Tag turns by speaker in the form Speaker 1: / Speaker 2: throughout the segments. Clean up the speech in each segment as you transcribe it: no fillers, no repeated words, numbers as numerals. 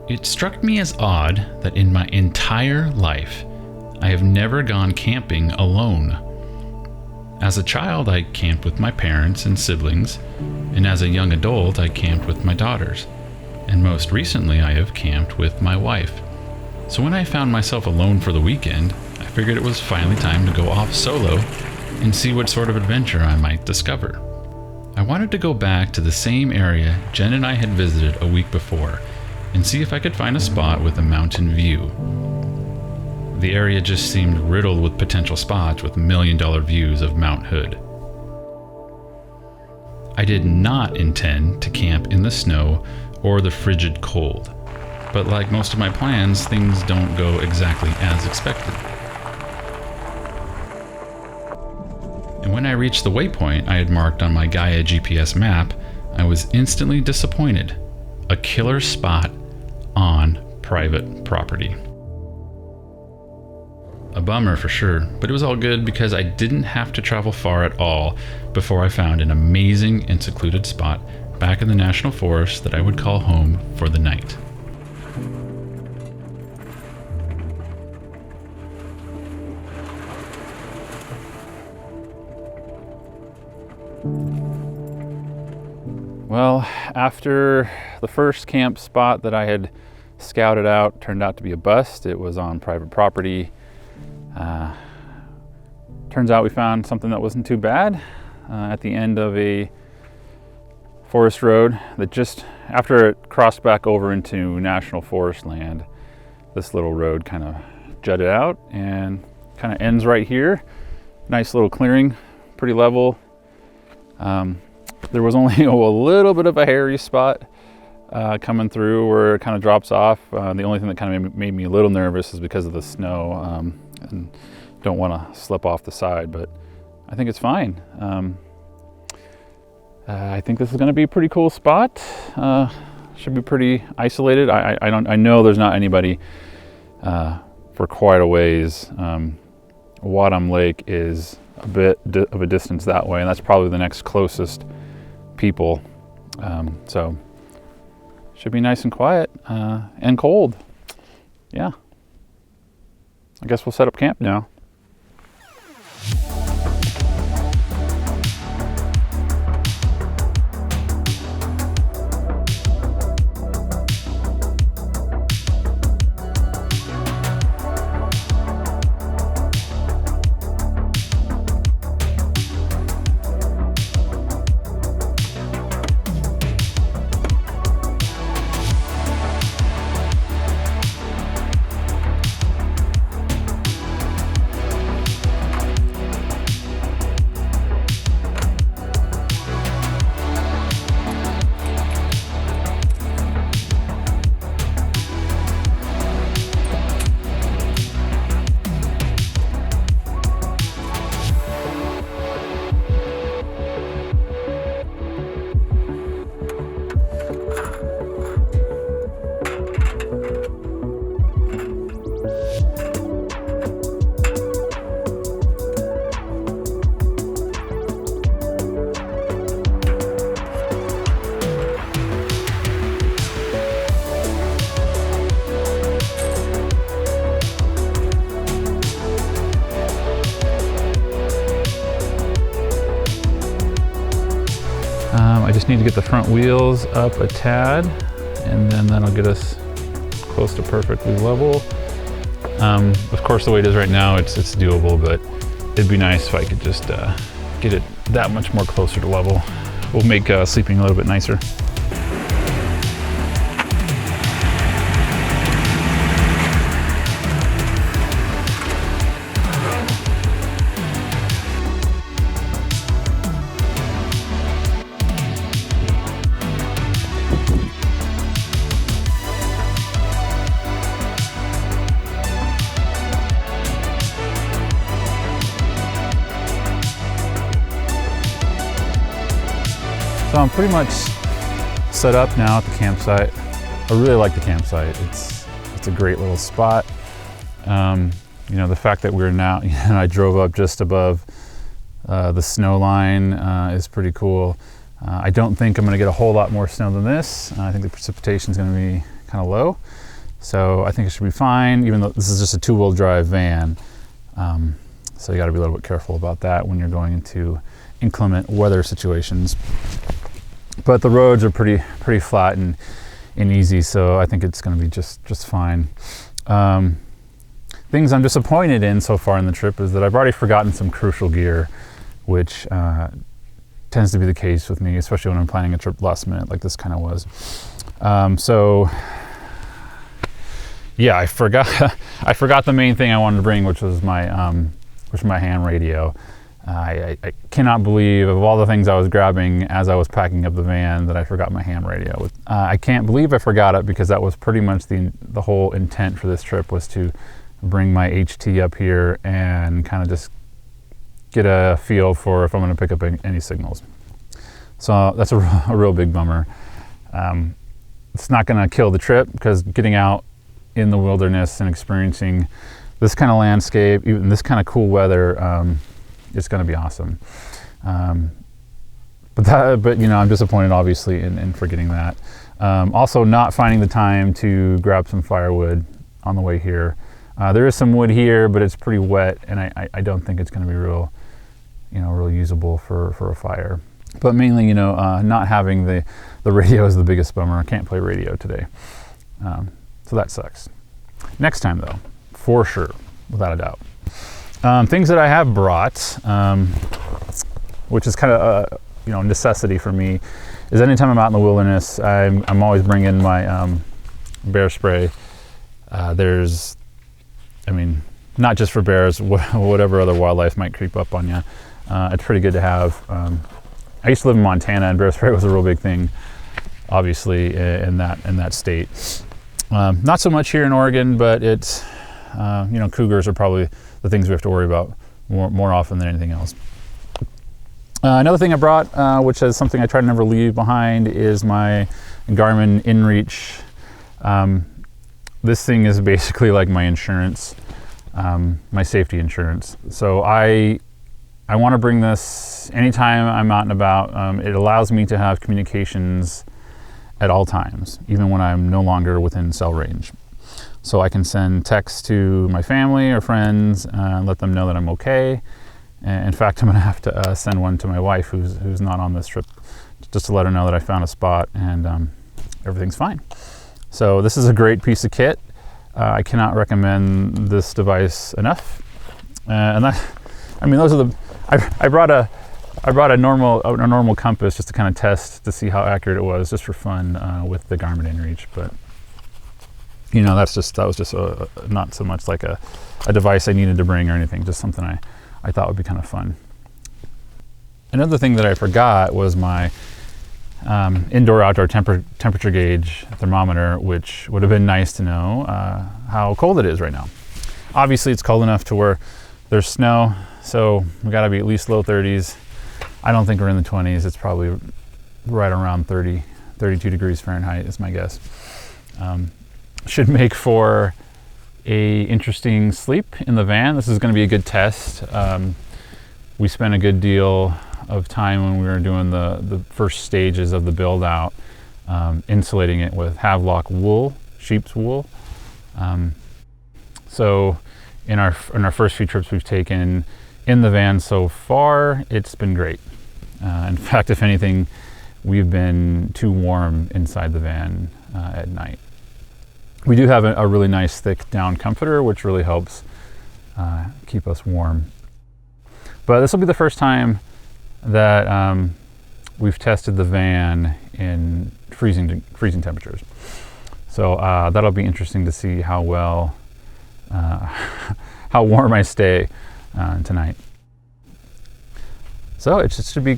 Speaker 1: It struck me as odd that in my entire life, I have never gone camping alone. As a child, I camped with my parents and siblings, and as a young adult, I camped with my daughters. And most recently, I have camped with my wife. So when I found myself alone for the weekend, I figured it was finally time to go off solo and see what sort of adventure I might discover. I wanted to go back to the same area Jen and I had visited a week before and see if I could find a spot with a mountain view. The area just seemed riddled with potential spots with million-dollar views of Mthood. I did not intend to camp in the snow or the frigid cold, but like most of my plans, things don't go exactly as expected. And when I reached the waypoint I had marked on my Gaia GPS map, I was instantly disappointed. A killer spot on private property. A bummer for sure, but it was all good because I didn't have to travel far at all before I found an amazing and secluded spot back in the national forest that I would call home for the night. Well, after the first camp spot that I had scouted out turned out to be a bust. It was on private property. Turns out we found something that wasn't too bad at the end of a forest road that just after it crossed back over into national forest land, this little road kind of jutted out and kind of ends right here. Nice little clearing, pretty level. There was only a little bit of a hairy spot coming through where it kind of drops off. The only thing that kind of made me a little nervous is because of the snow and don't want to slip off the side, but I think it's fine. I think this is going to be a pretty cool spot. Should be pretty isolated. I know there's not anybody for quite a ways. Wadham Lake is a bit of a distance that way, and that's probably the next closest people. So should be nice and quiet and cold. Yeah. I guess we'll set up camp now. I just need to get the front wheels up a tad, and then that'll get us close to perfectly level. Of course, the way it is right now, it's doable, but it'd be nice if I could just get it that much more closer to level. We'll make sleeping a little bit nicer. So I'm pretty much set up now at the campsite. I really like the campsite. It's a great little spot. You know, the fact that we're now, I drove up just above the snow line is pretty cool. I don't think I'm going to get a whole lot more snow than this. I think the precipitation is going to be
Speaker 2: kind of low. So I think it should be fine, even though this is just a 2-wheel drive van. So you got to be a little bit careful about that when you're going into inclement weather situations. But the roads are pretty flat and easy, so I think it's going to be just fine. Things I'm disappointed in so far in the trip is that I've already forgotten some crucial gear, which tends to be the case with me, especially when I'm planning a trip last minute like this kind of was. So yeah, I forgot the main thing I wanted to bring, which was my ham radio. I cannot believe, of all the things I was grabbing as I was packing up the van, that I forgot my ham radio. I can't believe I forgot it, because that was pretty much the whole intent for this trip, was to bring my HT up here and kind of just get a feel for if I'm going to pick up any signals. So that's a real big bummer. It's not going to kill the trip, because getting out in the wilderness and experiencing this kind of landscape, even this kind of cool weather, it's going to be awesome. But you know, I'm disappointed obviously in forgetting that. Also, not finding the time to grab some firewood on the way here. There is some wood here, but it's pretty wet, and I don't think it's going to be real usable for a fire. But mainly, not having the radio is the biggest bummer. I can't play radio today, so that sucks. Next time though, for sure, without a doubt. Things that I have brought, which is kind of a necessity for me, is anytime I'm out in the wilderness, I'm always bringing my bear spray. Not just for bears, whatever other wildlife might creep up on you. It's pretty good to have. I used to live in Montana, and bear spray was a real big thing, obviously, in that state. Not so much here in Oregon, but it's cougars are probably the things we have to worry about more often than anything else. Another thing I brought, which is something I try to never leave behind, is my Garmin InReach. This thing is basically like my insurance, my safety insurance. So I want to bring this anytime I'm out and about. It allows me to have communications at all times, even when I'm no longer within cell range. So I can send texts to my family or friends and let them know that I'm okay. In fact, I'm going to have to send one to my wife, who's not on this trip, just to let her know that I found a spot and everything's fine. So this is a great piece of kit. I cannot recommend this device enough. Those are the. I brought a normal compass just to kind of test to see how accurate it was, just for fun, with the Garmin InReach. But that was just not so much like a device I needed to bring or anything, just something I thought would be kind of fun. Another thing that I forgot was my indoor-outdoor temperature gauge thermometer, which would have been nice to know how cold it is right now. Obviously, it's cold enough to where there's snow, so we got to be at least low 30s. I don't think we're in the 20s. It's probably right around 30, 32 degrees Fahrenheit is my guess. Should make for a interesting sleep in the van. This is going to be a good test. We spent a good deal of time when we were doing the first stages of the build out, insulating it with Havelock wool, sheep's wool. So in our first few trips we've taken in the van so far, it's been great. In fact, if anything, we've been too warm inside the van at night. We do have a really nice thick down comforter, which really helps keep us warm. But this will be the first time that we've tested the van in freezing temperatures. So that'll be interesting to see how well, how warm I stay tonight. So it should be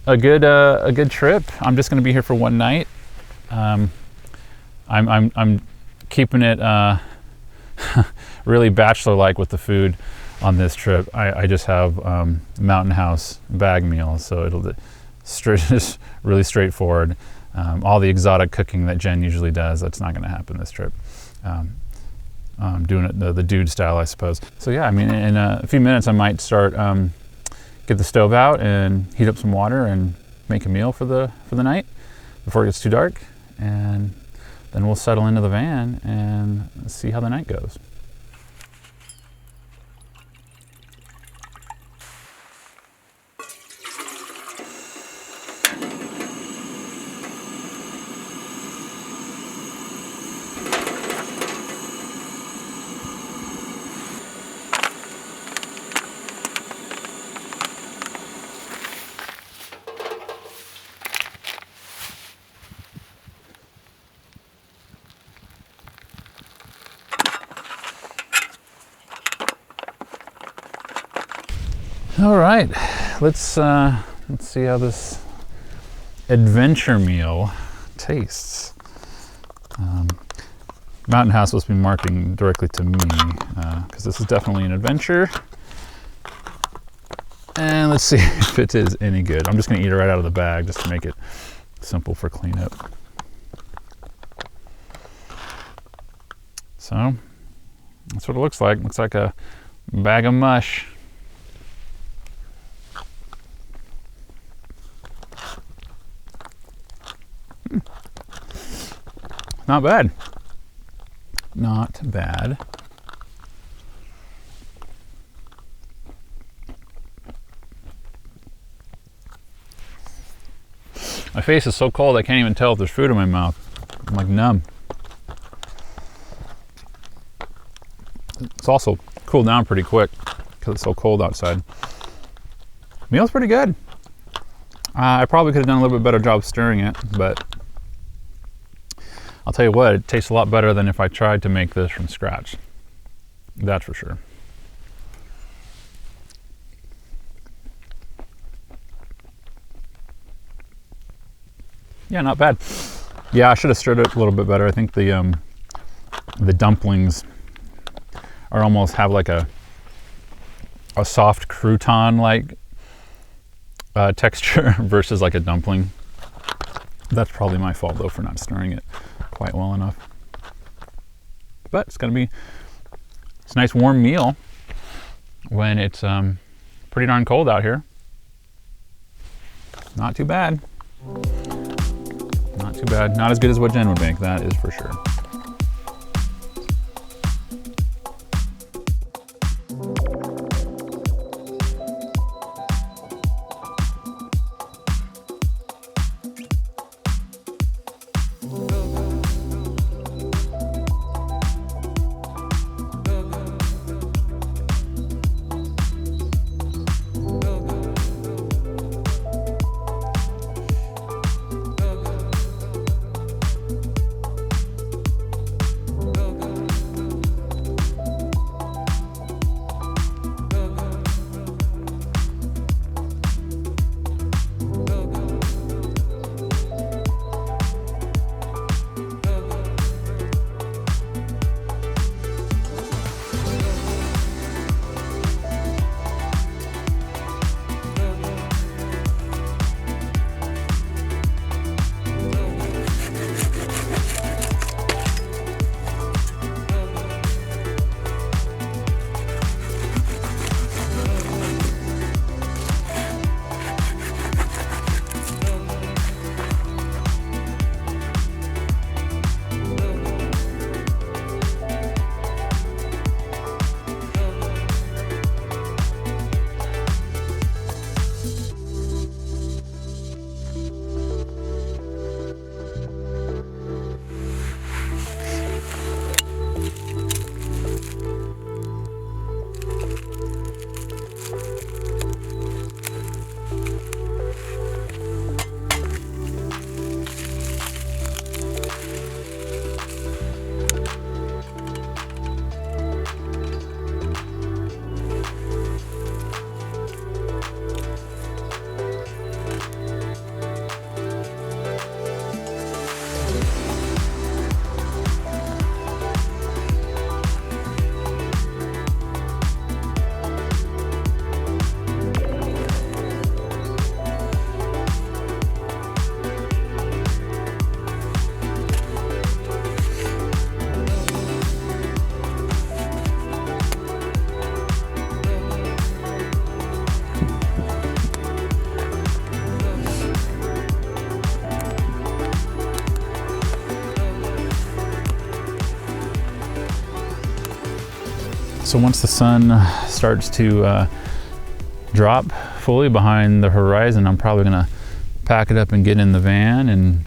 Speaker 2: a good trip. I'm just going to be here for one night. I'm keeping it really bachelor-like with the food on this trip. I just have Mountain House bag meals, so it'll just really straightforward. All the exotic cooking that Jen usually does, that's not going to happen this trip. Doing it the dude style, I suppose. So yeah, in a few minutes I might start get the stove out and heat up some water and make a meal for the night before it gets too dark. And then we'll settle into the van and see how the night goes. All right, let's see how this adventure meal tastes. Mountain House supposed to be marketing directly to me because this is definitely an adventure. And let's see if it is any good. I'm just gonna eat it right out of the bag just to make it simple for cleanup. So that's what it looks like. Looks like a bag of mush. Not bad. Not bad. My face is so cold I can't even tell if there's food in my mouth. I'm like numb. It's also cooled down pretty quick because it's so cold outside. Meal's pretty good. I probably could have done a little bit better job stirring it, but I'll tell you what, it tastes a lot better than if I tried to make this from scratch. That's for sure. Yeah, not bad. Yeah, I should have stirred it a little bit better. I think the dumplings are almost have like a soft crouton-like texture versus like a dumpling. That's probably my fault though for not stirring it quite well enough. But it's a nice warm meal when it's pretty darn cold out here. Not too bad. Not too bad. Not as good as what Jen would make, that is for sure. So once the sun starts to drop fully behind the horizon, I'm probably gonna pack it up and get in the van and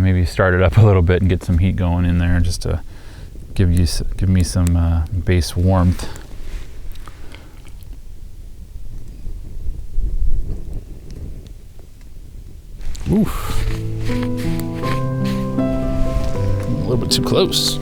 Speaker 2: maybe start it up a little bit and get some heat going in there just to give me some base warmth. Oof. A little bit too close.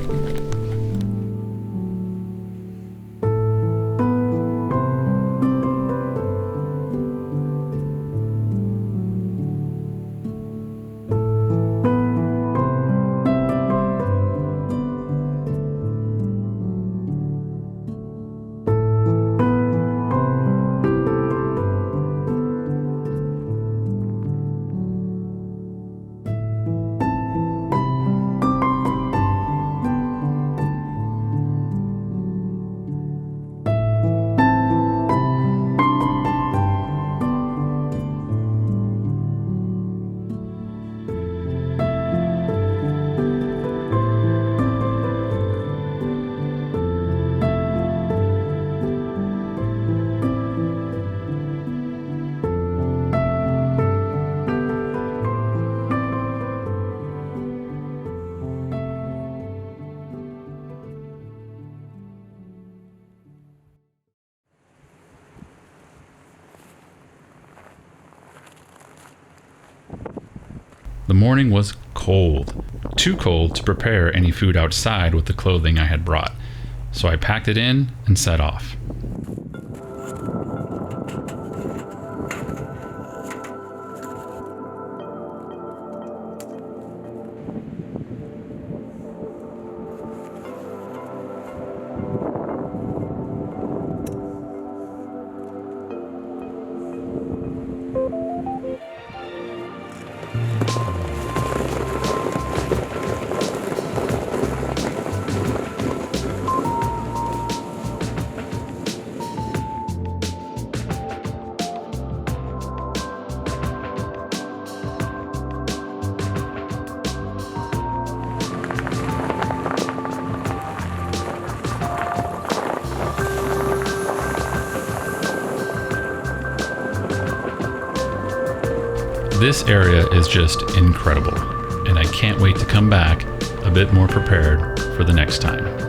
Speaker 1: The morning was cold, too cold to prepare any food outside with the clothing I had brought, so I packed it in and set off. This area is just incredible, and I can't wait to come back a bit more prepared for the next time.